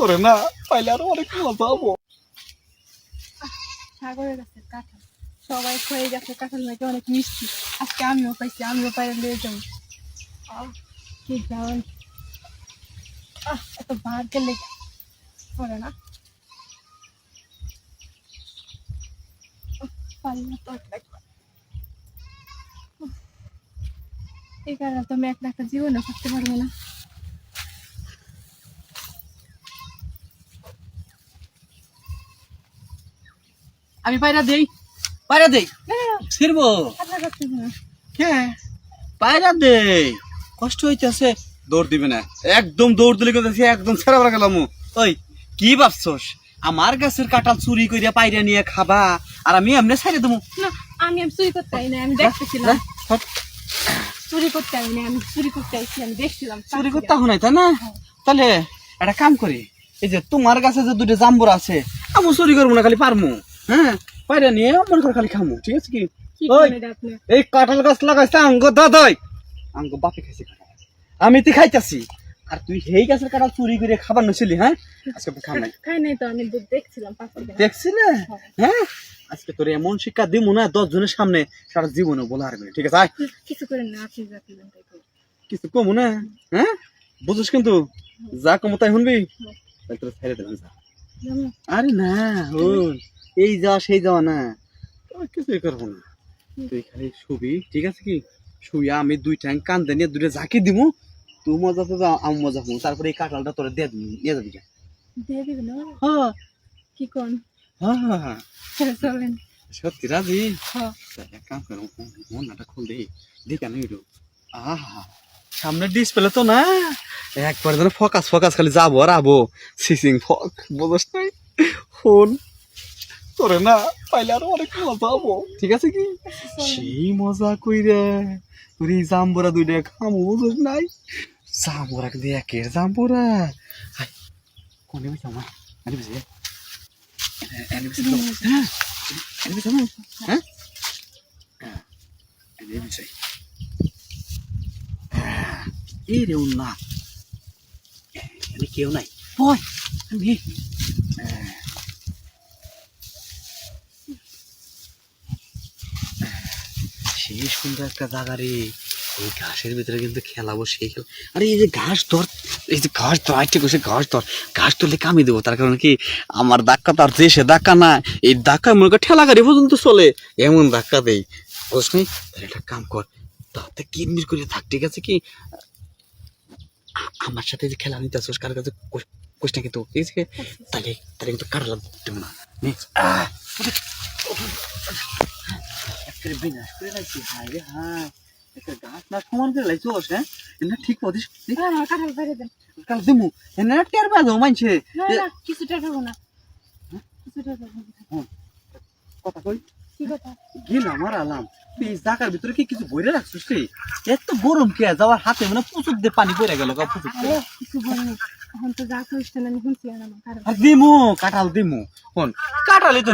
তোরে না পাইলে আরো অনেক মজা হবো। সাগরের গাছের কাঁঠাল সবাই খয়ে গেছে, কাঁঠাল নাকি অনেক মিষ্টি। আজকে আমিও পাইছি, আমিও পাইলে নিয়ে যাবো। কি যাওয়ান এত ভার গেলে করে না পারলাম তো একবার। এই কারণে তো আমি একটা একটা জীবনে থাকতে পারবো না। আমি পায়রা দেই, পায়রা দেই ছিড়বো। আপনার কাছে না হ্যাঁ পায়রা দেই, কষ্ট হইতেছে। দৌড় দিবে না, একদম দৌড় দিলে কিন্তু একদম ছেড়া বেড়া গেলাম। ওই কি ভাবছস আমার গাছের কাঁঠাল চুরি করিয়া পায়রা নিয়ে খাবা আর আমি এমনি ছেড়ে দেবো? না, আমি চুরি করতে আইনি, আমি দেখতেছিলাম। চুরি করতে আইনি, আমি চুরি করতে আইছি, আমি দেখছিলাম। চুরি করতে আহ নাই তাই না? তাহলে একটা কাম করি, এই যে তোমার কাছে যে দুটো জাম্বুর আছে আমি চুরি করবো না, খালি পারমু। হ্যাঁ পায়রা নিয়ে মনে করে খালি খামু, ঠিক আছে কি? কি ওই করে আপনি? এই কাঁঠাল গাছ লাগাইছে আঙ্গ দাদাই, আঙ্গ বাপে খাইছে কাঁঠাল, আমি তুই খাইতাছি আর তুই সেই গাছের কাঁঠাল চুরি করে খাবার নছিলি। হ্যাঁ আজকে খাম নাই, খাই নাই তো, আমি দেখছিলাম পাশে। দেখছিলে? হ্যাঁ আজকে তোর এমন শিক্ষা দিমু না 10 জনের সামনে সারা জীবনে বলা হারবি, ঠিক আছে? কিছু করেন না, আপনি যা করবেন তাই করুন। কিছু কমু না, হ্যাঁ বুঝিস কিন্তু যা কমু তাই শুনবি, তাই তোর ছেড়ে দেবেন যা। জানো? আরে না হন, এই যাওয়া সেই যাওয়া না, তোর কিছুই করবো না। তুই খালি শুবি, ঠিক আছে কি? শুইয়া আমি 2 ট্যাঙ্ক কান্দে নিয়ে 2টা ঝাঁকি দিমু, তুই মজা তো আমি মজা হবো। তারপরে এই কাঁঠালটা তোরা দিয়ে দিবি, নিয়ে যাবি। দিয়ে দিবেন না? হ্যাঁ কি কোন? হ্যাঁ হ্যাঁ হ্যাঁ চলেন। সত্যি রাজি? হ্যাঁ এক কাম করো, মনটা খুল দে, দেখে আমি আহা সামনে ডিসপ্লে তো না, একবার যেন ফোকাস ফোকাস খালি যাবো আর আবো, সিসিং ফক বোঝস নাই। ফোন তোরে না পাইলে আরো অনেক মজা হবো, ঠিক আছে কি? সেই মজা কইরে তোর এই জাম্বুরা 2টা খামু, বুঝস নাই? জাম্বুরা কিন্তু একের জাম্বুরা। হাই কোনে বইছ আমার আরে বুঝে এনে বসে তো হ্যাঁ এনে বসে না হ্যাঁ এনে বসে এই রে না এনে কেউ নাই, বয় আমি সেই সুন্দর একটা জায়গা রে। এই ঘাসের ভিতরে কিন্তু খেলাবো, সেই খেলা। আরে এই যে ঘাস ধর, এই যে ঘাস ধর, আইটে কষে ঘাস ধর, ঘাস ধরলে কামি দেবো। তার কারণ কি আমার ধাক্কা তার যে সে ধাক্কা না, এই ধাক্কা মনে কর ঠেলা গাড়ি পর্যন্ত চলে, এমন ধাক্কা দেই বুঝলি? তাহলে একটা কাম কর, তাতে কিরমির করে থাক, ঠিক আছে কি? আমার সাথে যে খেলা নিতে আসছিস কার কাছে কোশটা কিন্তু, ঠিক আছে? তাহলে তাহলে কিন্তু কাটালাম দেবো না। বিনাশ করে লাইছি, হায় রে হায়, একটা গাছ না সমান করে লাইছি ওস। হ্যাঁ এনে ঠিক পদিস কাঁঠাল বাইরে দেন। কাল দিমু এনে টের বাজো মানছে না না, কিছুটা খাবো না, কিছুটা খাবো না। কথা কই কি কথা? গেলাম আর আলাম, এই জায়গার ভিতরে কি কিছু বইরে রাখছিস রে? এত গরম কে যাওয়ার হাতে মানে প্রচুর দিয়ে পানি পড়ে গেল গা প্রচুর। আরে কিছু বলনি, এখন তো যা করিস না, আমি শুনছি আর আমার কারণ। আর দিমু কাঁঠাল দিমু, কোন কাঁঠালই তো